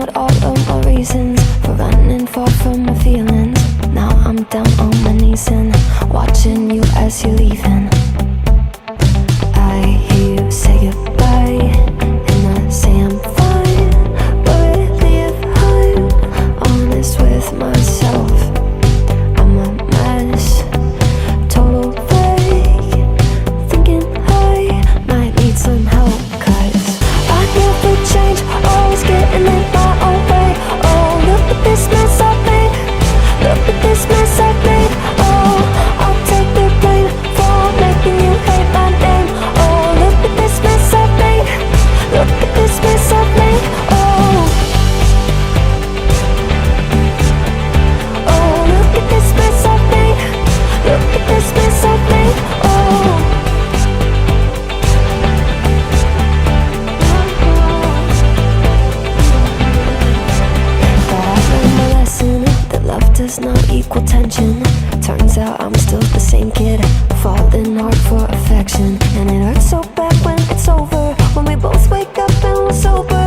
out all of my reasons for running far from my feelings. Now I'm down on my knees and watching you as you're leaving. I hear you say goodbye and I say I'm fine, but if I'm honest with myself, I'm a mess, total fake, thinking I might need some help, 'cause I never change, always getting in my own way. Oh, look at this mess I've made, look at this mess I've made. Oh, I'll take the blame for making you hate my name. Oh, look at this mess I've made, look at this mess I've made. Oh, oh, look at this mess I've made, look at this mess I've made. Oh. But I learned my lesson that love does not equal tension. Turns out I'm still the same kid, falling hard for affection. And it hurts so bad when it's over, when we both wake up and we're sober.